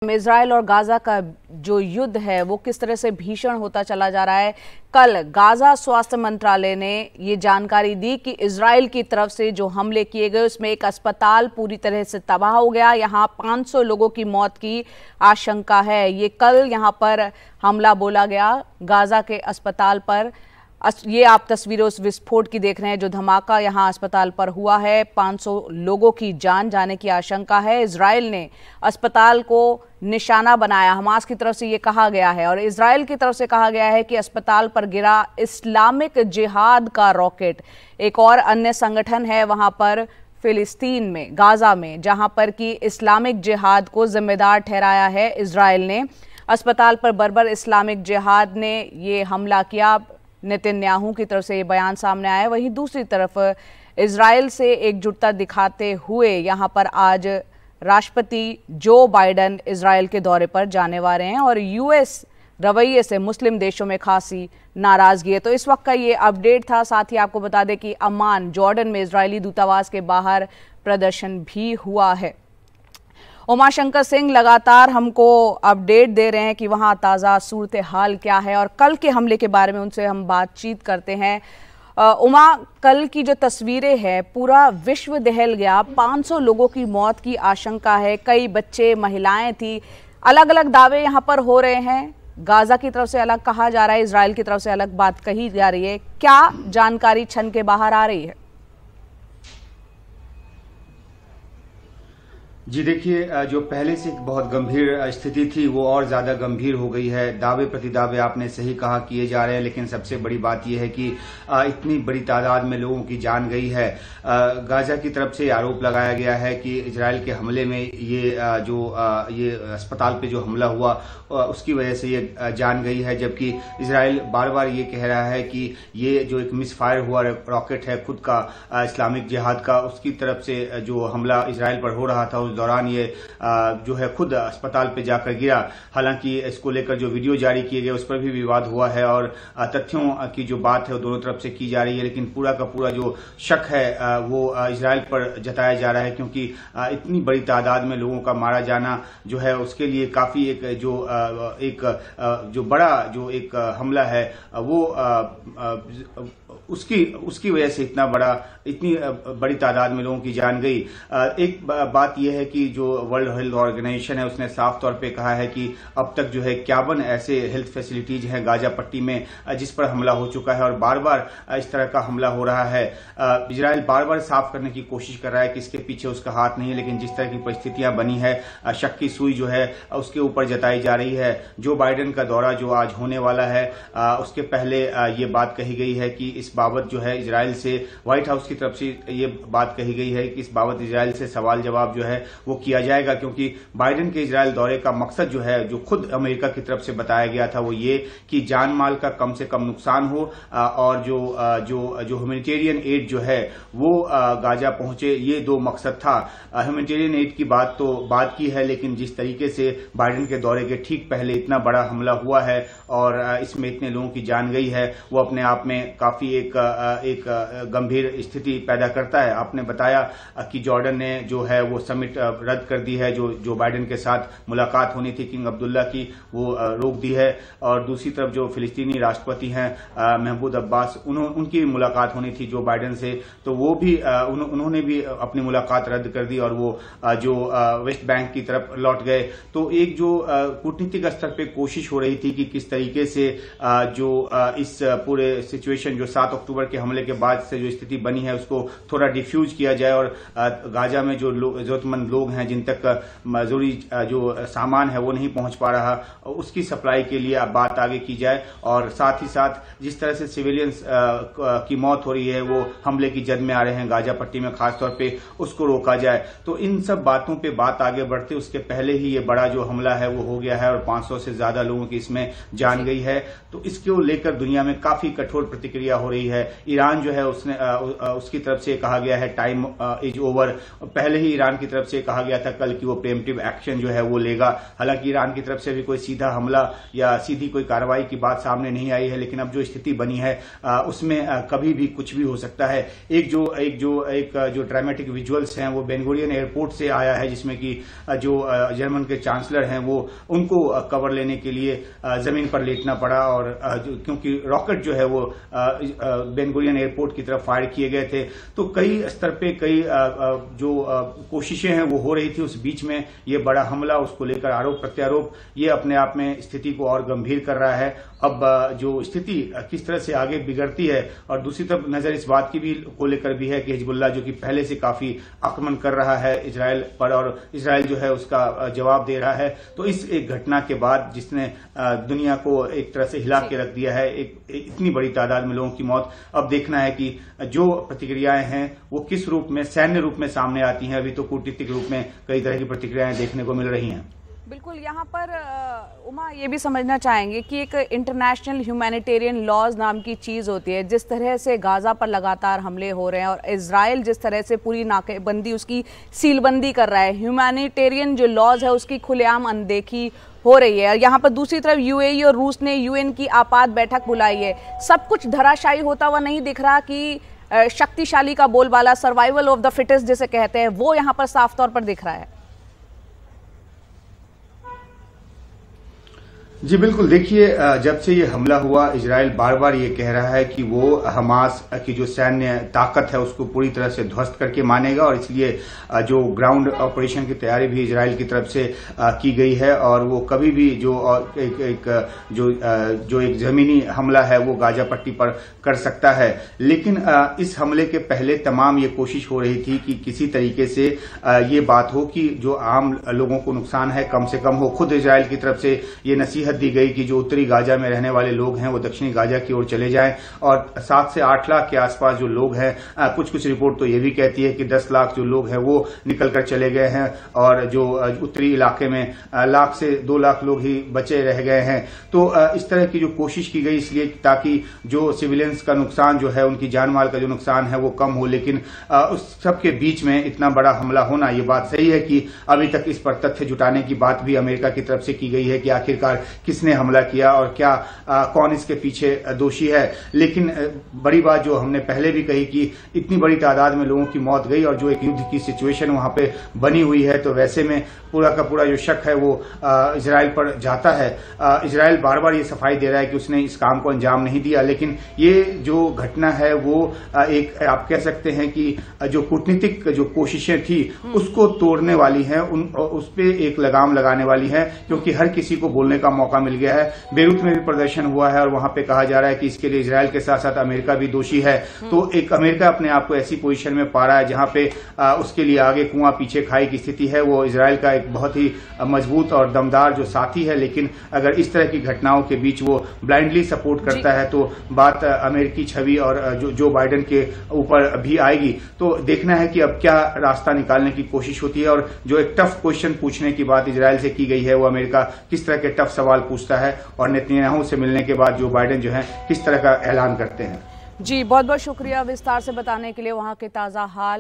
Israel और Gaza का जो युद्ध है वो किस तरह से भीषण होता चला जा रहा है। कल गाजा स्वास्थ्य मंत्रालय ने ये जानकारी दी कि इजराइल की तरफ से जो हमले किए गए उसमें एक अस्पताल पूरी तरह से तबाह हो गया। यहाँ 500 लोगों की मौत की आशंका है। ये कल यहाँ पर हमला बोला गया गाजा के अस्पताल पर। ये आप तस्वीरें उस विस्फोट की देख रहे हैं जो धमाका यहाँ अस्पताल पर हुआ है। 500 लोगों की जान जाने की आशंका है। इजराइल ने अस्पताल को निशाना बनाया, हमास की तरफ से ये कहा गया है, और इजराइल की तरफ से कहा गया है कि अस्पताल पर गिरा इस्लामिक जिहाद का रॉकेट। एक और अन्य संगठन है वहां पर फिलिस्तीन में, गाजा में, जहां पर कि इस्लामिक जिहाद को जिम्मेदार ठहराया है इजराइल ने। अस्पताल पर बर्बर इस्लामिक जिहाद ने ये हमला किया। नेतन्याहू की तरफ से ये बयान सामने आया। वहीं दूसरी तरफ इजराइल से एकजुटता दिखाते हुए यहाँ पर आज राष्ट्रपति जो बाइडेन इजराइल के दौरे पर जाने वाले हैं और यूएस रवैये से मुस्लिम देशों में खासी नाराजगी है। तो इस वक्त का ये अपडेट था। साथ ही आपको बता दें कि अम्मान, जॉर्डन में इजरायली दूतावास के बाहर प्रदर्शन भी हुआ है। उमाशंकर सिंह लगातार हमको अपडेट दे रहे हैं कि वहां ताज़ा सूरत हाल क्या है, और कल के हमले के बारे में उनसे हम बातचीत करते हैं। उमा, कल की जो तस्वीरें हैं, पूरा विश्व दहल गया। 500 लोगों की मौत की आशंका है। कई बच्चे, महिलाएं थी। अलग अलग दावे यहाँ पर हो रहे हैं। गाजा की तरफ से अलग कहा जा रहा है, इजराइल की तरफ से अलग बात कही जा रही है। क्या जानकारी छन के बाहर आ रही है? जी देखिए, जो पहले से एक बहुत गंभीर स्थिति थी वो और ज्यादा गंभीर हो गई है। दावे प्रतिदावे आपने सही कहा किए जा रहे हैं, लेकिन सबसे बड़ी बात यह है कि इतनी बड़ी तादाद में लोगों की जान गई है। गाजा की तरफ से आरोप लगाया गया है कि इजराइल के हमले में ये अस्पताल पे जो हमला हुआ उसकी वजह से ये जान गई है, जबकि इजराइल बार बार ये कह रहा है कि ये जो एक मिसफायर हुआ रॉकेट है खुद का इस्लामिक जिहाद का, उसकी तरफ से जो हमला इजराइल पर हो रहा था उस दौरान ये जो है खुद अस्पताल पे जाकर गिरा। हालांकि इसको लेकर जो वीडियो जारी किए गए उस पर भी विवाद हुआ है और तथ्यों की जो बात है वो दोनों तरफ से की जा रही है, लेकिन पूरा का पूरा जो शक है वो इजराइल पर जताया जा रहा है, क्योंकि इतनी बड़ी तादाद में लोगों का मारा जाना जो है उसके लिए काफी जो बड़ा जो एक हमला है वो उसकी वजह से इतनी बड़ी तादाद में लोगों की जान गई। एक बात यह है कि जो वर्ल्ड हेल्थ ऑर्गेनाइजेशन है उसने साफ तौर पे कहा है कि अब तक जो है 51 ऐसे हेल्थ फैसिलिटीज हैं गाजा पट्टी में जिस पर हमला हो चुका है, और बार बार इस तरह का हमला हो रहा है। इजराइल बार बार साफ करने की कोशिश कर रहा है कि इसके पीछे उसका हाथ नहीं है, लेकिन जिस तरह की परिस्थितियां बनी है, शक की सुई जो है उसके ऊपर जताई जा रही है। जो बाइडेन का दौरा जो आज होने वाला है उसके पहले ये बात कही गई है कि इस बाबत जो है इजराइल से, व्हाइट हाउस की तरफ से ये बात कही गई है कि इस बाबत इजराइल से सवाल जवाब जो है वो किया जाएगा, क्योंकि बाइडेन के इजराइल दौरे का मकसद जो है, जो खुद अमेरिका की तरफ से बताया गया था, वो ये कि जान माल का कम से कम नुकसान हो और जो ह्यूमैनिटेरियन एड जो है वो गाजा पहुंचे। ये दो मकसद था। ह्यूमैनिटेरियन एड की बात तो बात की है, लेकिन जिस तरीके से बाइडेन के दौरे के ठीक पहले इतना बड़ा हमला हुआ है और इसमें इतने लोगों की जान गई है, वो अपने आप में काफी एक गंभीर स्थिति पैदा करता है। आपने बताया कि जॉर्डन ने जो है वो समिट रद्द कर दी है, जो बाइडेन के साथ मुलाकात होनी थी किंग अब्दुल्ला की, वो रोक दी है। और दूसरी तरफ जो फिलिस्तीनी राष्ट्रपति हैं महमूद अब्बास, उनकी मुलाकात होनी थी जो बाइडेन से, तो वो भी उन्होंने भी अपनी मुलाकात रद्द कर दी और वो जो वेस्ट बैंक की तरफ लौट गए। तो एक जो कूटनीतिक स्तर पे कोशिश हो रही थी कि किस तरीके से जो इस पूरे सिचुएशन जो 7 अक्टूबर के हमले के बाद से जो स्थिति बनी है उसको थोड़ा डिफ्यूज किया जाए और गाजा में जो जरूरतमंद लोग हैं जिन तक जरूरी जो सामान है वो नहीं पहुंच पा रहा, उसकी सप्लाई के लिए अब बात आगे की जाए, और साथ ही साथ जिस तरह से सिविलियंस की मौत हो रही है, वो हमले की जद में आ रहे हैं गाजा पट्टी में खासतौर पे, उसको रोका जाए। तो इन सब बातों पे बात आगे बढ़ते उसके पहले ही ये बड़ा जो हमला है वो हो गया है और 500 से ज्यादा लोगों की इसमें जान गई है। तो इसको लेकर दुनिया में काफी कठोर प्रतिक्रिया हो रही रही है। ईरान जो है उसकी तरफ से कहा गया है टाइम इज ओवर। पहले ही ईरान की तरफ से कहा गया था कल कि वो प्रीएम्प्टिव एक्शन जो है वो लेगा। हालांकि ईरान की तरफ से भी कोई सीधा हमला या सीधी कोई कार्रवाई की बात सामने नहीं आई है, लेकिन अब जो स्थिति बनी है उसमें कभी भी कुछ भी हो सकता है। एक जो ड्रामेटिक विजुअल्स हैं वो बेन गुरियन एयरपोर्ट से आया है, जिसमें कि जो जर्मन के चांसलर हैं वो उनको कवर लेने के लिए जमीन पर लेटना पड़ा, और क्योंकि रॉकेट जो है वो बेन गुरियन एयरपोर्ट की तरफ फायर किए गए थे। तो कई स्तर पे कई जो कोशिशें हैं वो हो रही थी। उस बीच में ये बड़ा हमला, उसको लेकर आरोप प्रत्यारोप, ये अपने आप में स्थिति को और गंभीर कर रहा है। अब जो स्थिति किस तरह से आगे बिगड़ती है, और दूसरी तरफ नजर इस बात की भी को लेकर भी है कि हिजबुल्लाह जो कि पहले से काफी आक्रमण कर रहा है इजराइल पर, और इजराइल जो है उसका जवाब दे रहा है। तो इस एक घटना के बाद जिसने दुनिया को एक तरह से हिला के रख दिया है, इतनी बड़ी तादाद में लोगों की मौत, अब देखना है कि जो प्रतिक्रियाएं हैं वो किस रूप में, सैन्य रूप में सामने आती हैं। अभी तो कूटनीतिक रूप में कई तरह की प्रतिक्रियाएं देखने को मिल रही हैं। बिल्कुल, यहाँ पर उमा ये भी समझना चाहेंगे कि एक इंटरनेशनल ह्यूमैनिटेरियन लॉज नाम की चीज़ होती है। जिस तरह से गाज़ा पर लगातार हमले हो रहे हैं और इजराइल जिस तरह से पूरी नाकेबंदी, उसकी सीलबंदी कर रहा है, ह्यूमैनिटेरियन जो लॉज है उसकी खुलेआम अनदेखी हो रही है। और यहाँ पर दूसरी तरफ यूएई और रूस ने यूएन की आपात बैठक बुलाई है। सब कुछ धराशायी होता हुआ नहीं दिख रहा कि शक्तिशाली का बोलबाला, सर्वाइवल ऑफ द फिटेस्ट जिसे कहते हैं, वो यहाँ पर साफ तौर पर दिख रहा है। जी बिल्कुल, देखिए जब से ये हमला हुआ इजराइल बार बार ये कह रहा है कि वो हमास की जो सैन्य ताकत है उसको पूरी तरह से ध्वस्त करके मानेगा, और इसलिए जो ग्राउंड ऑपरेशन की तैयारी भी इजराइल की तरफ से की गई है, और वो कभी भी जो एक जमीनी हमला है वो गाजा पट्टी पर कर सकता है। लेकिन इस हमले के पहले तमाम ये कोशिश हो रही थी कि किसी तरीके से ये बात हो कि जो आम लोगों को नुकसान है कम से कम हो। खुद इजराइल की तरफ से ये नसीहत दी गई कि जो उत्तरी गाजा में रहने वाले लोग हैं वो दक्षिणी गाजा की ओर चले जाएं, और 7 से 8 लाख के आसपास जो लोग हैं, कुछ रिपोर्ट तो ये भी कहती है कि 10 लाख जो लोग हैं वो निकलकर चले गए हैं, और जो उत्तरी इलाके में 1 लाख से 2 लाख लोग ही बचे रह गए हैं। तो इस तरह की जो कोशिश की गई इसलिए ताकि जो सिविलियंस का नुकसान जो है, उनकी जान माल का जो नुकसान है वो कम हो। लेकिन उस सब के बीच में इतना बड़ा हमला होना, ये बात सही है कि अभी तक इस पर तथ्य जुटाने की बात भी अमेरिका की तरफ से की गई है कि आखिरकार किसने हमला किया और क्या कौन इसके पीछे दोषी है। लेकिन बड़ी बात जो हमने पहले भी कही कि इतनी बड़ी तादाद में लोगों की मौत गई और जो एक युद्ध की सिचुएशन वहां पे बनी हुई है, तो वैसे में पूरा का पूरा जो शक है वो इजराइल पर जाता है। इजराइल बार बार ये सफाई दे रहा है कि उसने इस काम को अंजाम नहीं दिया, लेकिन ये जो घटना है वो एक आप कह सकते हैं कि जो कूटनीतिक जो कोशिशें थी उसको तोड़ने वाली है, उस पे एक लगाम लगाने वाली है, क्योंकि हर किसी को बोलने का मौका मिल गया है। बेरूत में भी प्रदर्शन हुआ है और वहां पे कहा जा रहा है कि इसके लिए इजराइल के साथ साथ अमेरिका भी दोषी है। तो एक अमेरिका अपने आप को ऐसी पोजीशन में पा रहा है जहां पे उसके लिए आगे कुआं पीछे खाई की स्थिति है। वो इजराइल का एक बहुत ही मजबूत और दमदार जो साथी है, लेकिन अगर इस तरह की घटनाओं के बीच वो ब्लाइंडली सपोर्ट करता है तो बात अमेरिकी छवि और जो बाइडेन के ऊपर भी आएगी। तो देखना है कि अब क्या रास्ता निकालने की कोशिश होती है, और जो एक टफ क्वेश्चन पूछने की बात इजराइल से की गई है वो अमेरिका किस तरह के टफ सवाल पूछता है, और नेतन्याहू से मिलने के बाद जो बाइडेन जो है किस तरह का ऐलान करते हैं। जी बहुत बहुत शुक्रिया विस्तार से बताने के लिए वहां के ताजा हाल।